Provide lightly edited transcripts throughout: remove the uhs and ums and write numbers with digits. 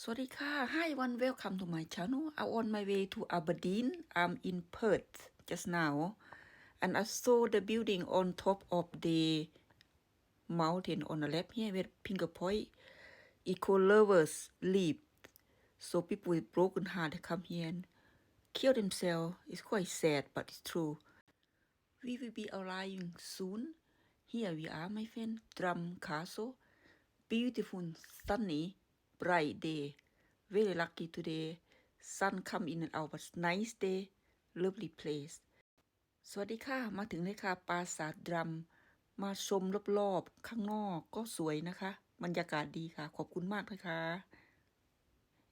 สวัสดีค่ะ Hi everyone, welcome to my channel. I'm on my way to Aberdeen. I'm in Perth just now, and I saw the building on top of the mountain on the left here where Pinkie Point eco lovers live. So people with broken heart they come here and kill themselves. It's quite sad, but it's true. We will be arriving soon. Here we are, my friend. Drumoak Castle. Beautiful, sunny, bright day. Very lucky today. Sun come in and out, but nice day. Lovely place. สวัสดีค่ะ มาถึงเลยค่ะปราสาทดรัมมาชมรอบๆข้างนอกก็สวยนะคะบรรยากาศดีค่ะขอบคุณมากนะคะ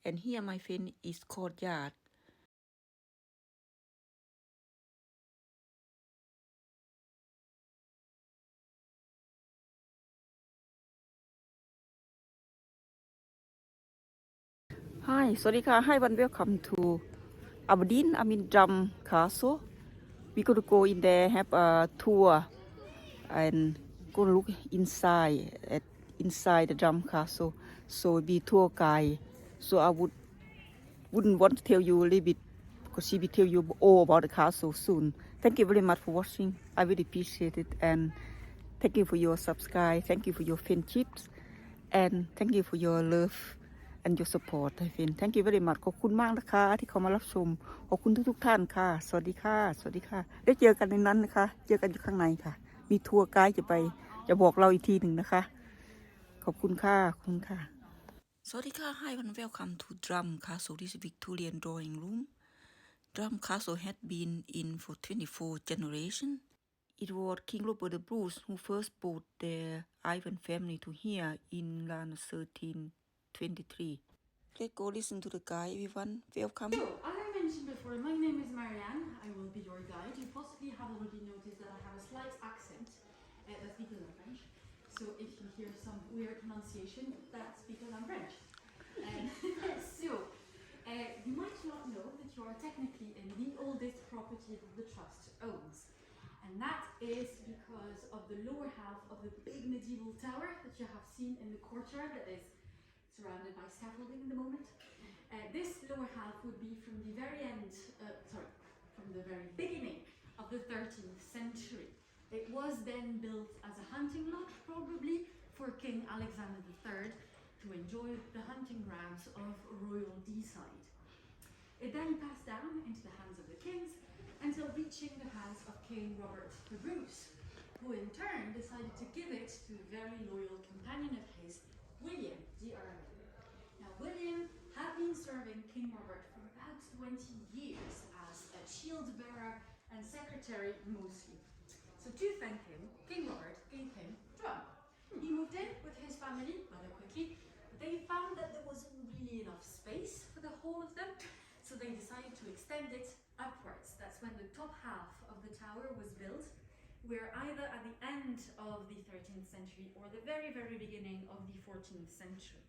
and here my friend is courtyard Hi สวัสดีค่ะ Hi everyone welcome to Aberdeen I'm in Drumoak Castle we gonna go in there have a tour and go look inside the Drumoak Castle so be tour guide so I wouldn't want to tell you a little bit because she will tell you all about the castle soon. Thank you very much for watching. I really appreciate it and thank you for your subscribe. Thank you for your friendships and thank you for your love and your support. I think thank you very much. ขอบคุณมากนะคะที่เข้ามารับชมขอบคุณทุกท่านค่ะสวัสดีค่ะสวัสดีค่ะได้เจอกันในนั้นนะคะเจอกันอยู่ข้างในค่ะมีทัวร์ไกด์จะบอกเราอีกทีหนึ่งนะคะขอบคุณค่ะขอบคุณค่ะสวัสดีค่ะ Hi and welcome to Drumoak Castle. This is Victorian drawing room. Drumoak Castle had been in for 24 generations. It was King Robert the Bruce who first brought the Irvine family to here in 1323. Let's go listen to the guide, everyone. Welcome. So, as I mentioned before, my name is Marianne. I will be your guide. You possibly have already noticed that I have a slight accent. That's because I'm French. So if you hear some weird pronunciation, that's because I'm French. So, you might not know that you are technically in the oldest property that the trust owns. And that is because of the lower half of the big medieval tower that you have seen in the courtyard that is surrounded by scaffolding at the moment. This lower half would be from the very from the very beginning of the 13th century. It was then built as a hunting lodge, probably for King Alexander III to enjoy the hunting grounds of royal Deeside. It then passed down into the hands of the kings until reaching the hands of King Robert the Bruce, who in turn decided to give it to a very loyal companion of his, William de Irwyn. Now, William had been serving King Robert for about 20 years as a shield bearer and secretary mostly. So to thank him, King Robert gave him drum. He moved in with his family rather quickly, but they found that there wasn't really enough space for the whole of them, so they decided to extend it upwards. That's when the top half of the tower was built. We're either at the end of the 13th century or the very, very beginning of the 14th century.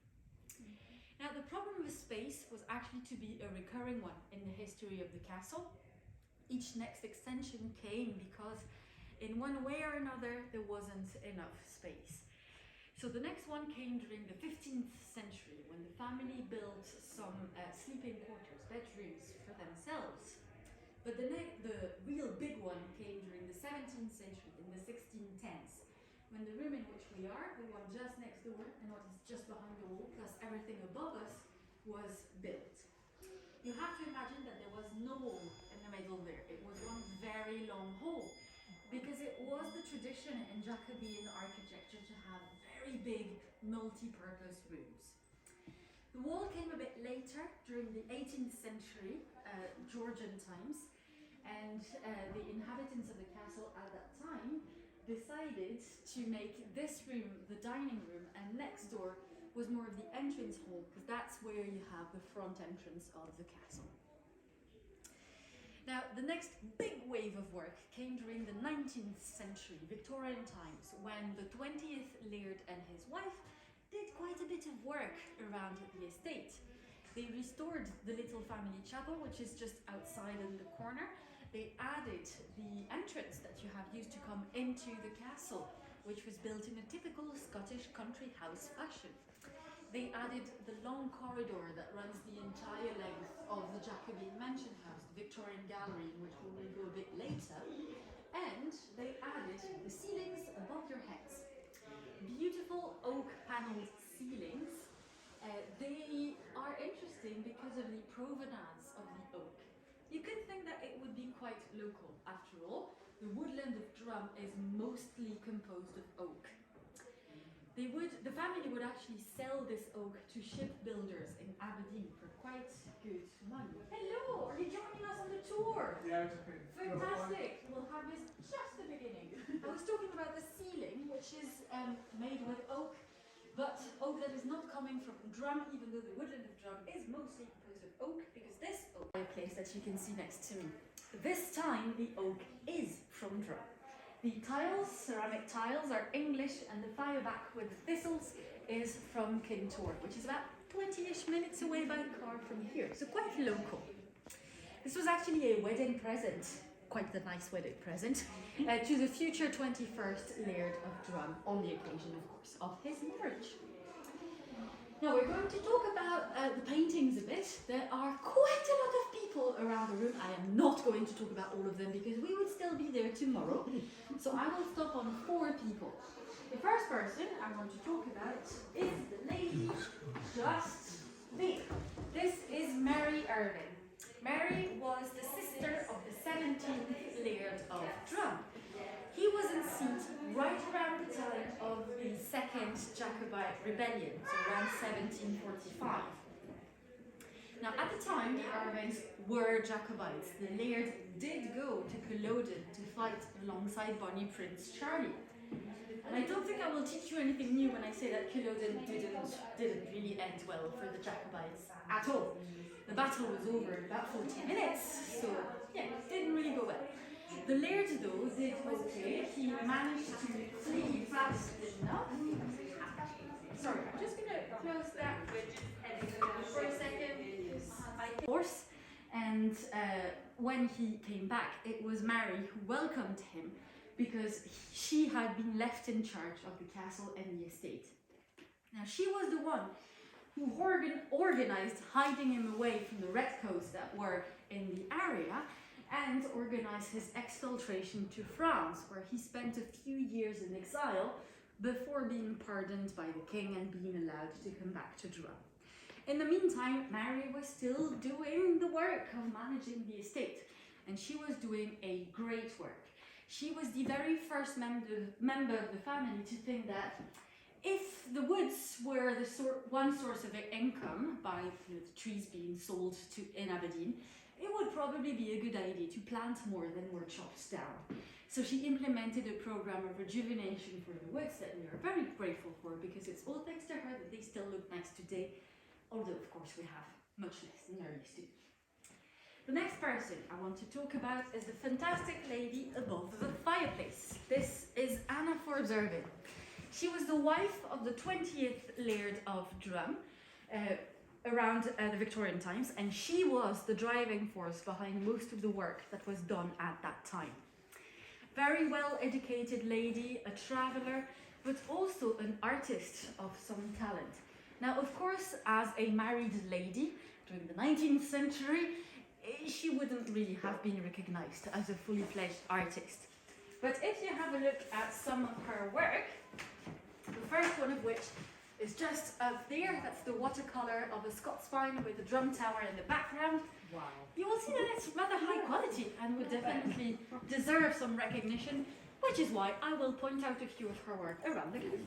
Now, the problem with space was actually to be a recurring one in the history of the castle. Each next extension came because in one way or another there wasn't enough space. So the next one came during the 15th century when the family built some sleeping quarters, bedrooms for themselves. But the real big one came during the 17th century, in the 1610s, when the room in which we are, the one just next door and what is just behind the wall, plus everything above us, was built. You have to imagine that there was no wall in the middle there. It was one very long hall, because it was the tradition in Jacobean architecture to have very big multi-purpose rooms. The wall came a bit later, during the 18th century, Georgian times, and the inhabitants of the castle at that time decided to make this room the dining room, and next door was more of the entrance hall, because that's where you have the front entrance of the castle. Now, the next big wave of work came during the 19th century, Victorian times, when the 20th Laird and his wife did quite a bit of work around the estate. They restored the little family chapel, which is just outside in the corner. They added the entrance that you have used to come into the castle, which was built in a typical Scottish country house fashion. They added the long corridor that runs the entire length of the Jacobean mansion house, the Victorian gallery, in which we will go a bit later. And they added the ceilings above your heads. Beautiful oak panelled ceilings. They are interesting because of the provenance of the oak. You could think that it would be quite local. After all, the woodland of Drum is mostly composed of oak. The family would actually sell this oak to shipbuilders in Aberdeen for quite good money. Hello, are you joining us on the tour? Yeah, it's okay. Fantastic. We'll have this just the beginning. I was talking about the ceiling, which is made with oak, but oak that is not coming from Drum, even though the woodland of Drum is mostly composed of oak, because this oak fireplace that you can see next to me, this time the oak is from Drum. The tiles, ceramic tiles, are English, and the fire back with the thistles is from Kintore, which is about 20-ish minutes away by car from here, so quite local. This was actually a wedding present, quite the nice wedding present, to the future 21st Laird of Drum, on the occasion, of course, of his marriage. Now we're going to talk about the paintings a bit. There are quite a lot of people around the room. I am not going to talk about all of them because we would still be there tomorrow. So I will stop on 4 people. The first person I want to talk about is the lady just there. This is Mary Irvine. Mary was the sister of the 17th Laird of Drum. He was in seat right around the time of the Second Jacobite Rebellion, so around 1745. Now, at the time, the Irvines were Jacobites. The Laird did go to Culloden to fight alongside Bonnie Prince Charlie. And I don't think I will teach you anything new when I say that Culloden didn't really end well for the Jacobites at all. The battle was over in about 40 minutes, so yeah, it didn't really go well. The Laird, though, did okay. He managed to flee fast enough. Sorry, I'm just going to close that for a second. Horse, and when he came back, it was Mary who welcomed him because she had been left in charge of the castle and the estate. Now, she was the one who organized hiding him away from the redcoats that were in the area, and organised his exfiltration to France, where he spent a few years in exile before being pardoned by the king and being allowed to come back to Drum. In the meantime, Mary was still doing the work of managing the estate, and she was doing a great work. She was the very first member of the family to think that if the woods were the one source of income, by the trees being sold in Aberdeen, it would probably be a good idea to plant more than were chopped down. So she implemented a program of rejuvenation for the woods that we are very grateful for, because it's all thanks to her that they still look nice today, although of course we have much less than there used to be. The next person I want to talk about is the fantastic lady above the fireplace. This is Anna Forbes Irvine. She was the wife of the 20th Laird of Drum, around the Victorian times, and she was the driving force behind most of the work that was done at that time. Very well educated lady, a traveller, but also an artist of some talent. Now, of course, as a married lady during the 19th century, she wouldn't really have been recognized as a fully fledged artist. But if you have a look at some of her work, the first one of which is just up there. That's the watercolour of a Scots spine with the drum tower in the background. Wow. You will see that it's rather high quality and would definitely deserve some recognition, which is why I will point out a few of her work around the gallery.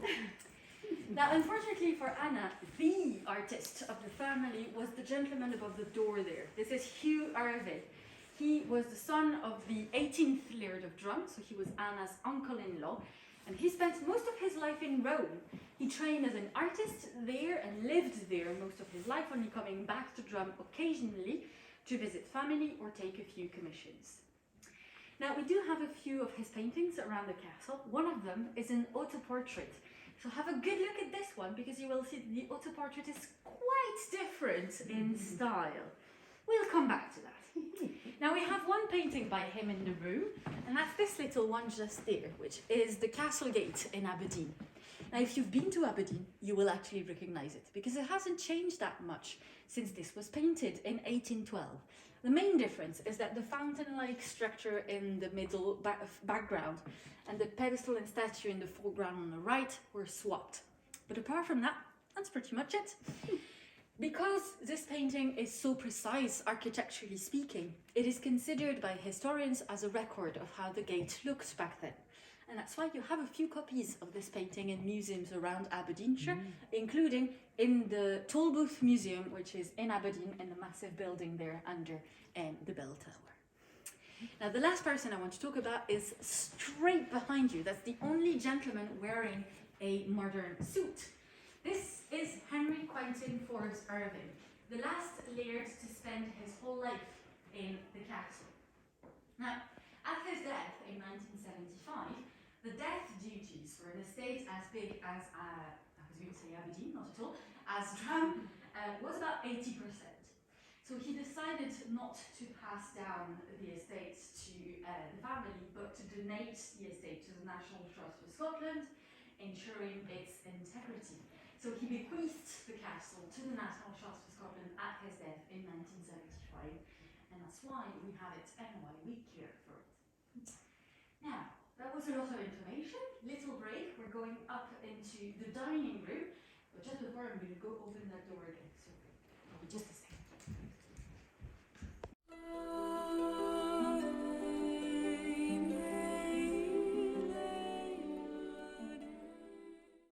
Now, unfortunately for Anna, the artist of the family was the gentleman above the door there. This is Hugh Irvine. He was the son of the 18th Laird of Drum, so he was Anna's uncle-in-law, and he spent most of his life in Rome. He trained as an artist there and lived there most of his life, only coming back to Drum occasionally to visit family or take a few commissions. Now, we do have a few of his paintings around the castle. One of them is an autoportrait. So have a good look at this one, because you will see the autoportrait is quite different in style. We'll come back to that. Now, we have one painting by him in the room, and that's this little one just there, which is the castle gate in Aberdeen. Now, if you've been to Aberdeen, you will actually recognize it, because it hasn't changed that much since this was painted in 1812. The main difference is that the fountain-like structure in the middle background and the pedestal and statue in the foreground on the right were swapped. But apart from that, that's pretty much it. Because this painting is so precise, architecturally speaking, it is considered by historians as a record of how the gate looked back then. And that's why you have a few copies of this painting in museums around Aberdeenshire, including in the Tolbooth Museum, which is in Aberdeen, in the massive building there under the bell tower. Now, the last person I want to talk about is straight behind you. That's the only gentleman wearing a modern suit. This is Henry Quentin Forbes Irvine, the last laird to spend his whole life in the castle. Now, at his death in 1975, the death duties for an estate as big as, I was going to say Aberdeen, not at all, as Drum, was about 80%. So he decided not to pass down the estate to the family, but to donate the estate to the National Trust for Scotland, ensuring its integrity. So he bequeathed the castle to the National Trust for Scotland at his death in 1975, and that's why we have it and why we care for it. Now, that was a lot of information. Little break. We're going up into the dining room. But just before, I'm going to go open that door again. So